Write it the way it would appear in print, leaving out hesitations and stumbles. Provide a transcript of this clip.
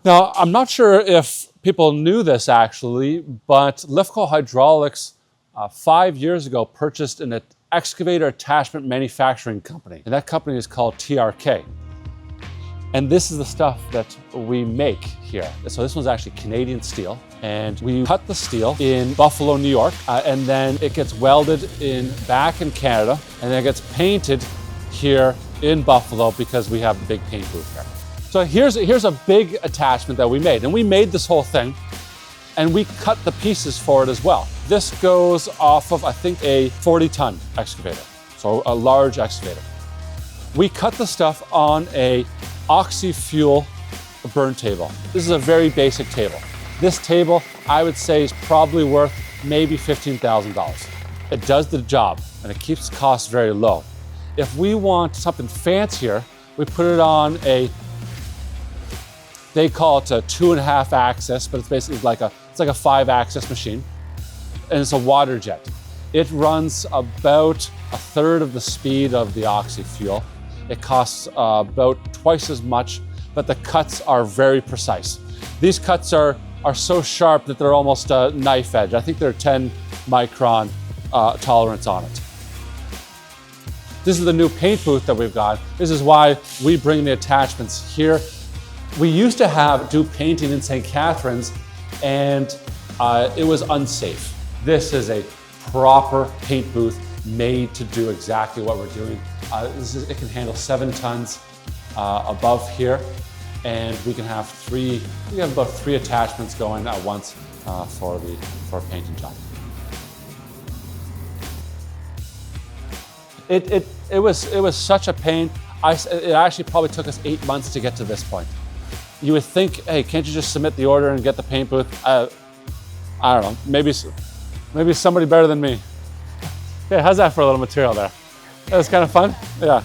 Now, I'm not sure if people knew this actually, but Lifco Hydraulics 5 years ago purchased an excavator attachment manufacturing company, and that company is called TRK. And this is the stuff that we make here. So this one's actually Canadian steel, and we cut the steel in Buffalo, New York, and then it gets welded back in Canada, and then it gets painted here in Buffalo because we have a big paint booth here. So here's a big attachment that we made, and we made this whole thing, and we cut the pieces for it as well. This goes off of, I think, a 40-ton excavator, so a large excavator. We cut the stuff on a oxy-fuel burn table. This is a very basic table. This table, I would say, is probably worth maybe $15,000. It does the job, and it keeps costs very low. If we want something fancier, we put it on they call it a 2.5 axis, but it's basically like a 5-axis machine, and it's a water jet. It runs about a third of the speed of the oxy fuel. It costs about twice as much, but the cuts are very precise. These cuts are so sharp that they're almost a knife edge. I think they're 10 micron tolerance on it. This is the new paint booth that we've got. This is why we bring the attachments here. We used to do painting in St. Catharines, and it was unsafe. This is a proper paint booth made to do exactly what we're doing. It can handle 7 tons above here, and we have about 3 attachments going at once for a painting job. It was such a pain. It actually probably took us 8 months to get to this point. You would think, hey, can't you just submit the order and get the paint booth? I don't know, maybe somebody better than me. Yeah, how's that for a little material there? That was kind of fun, yeah.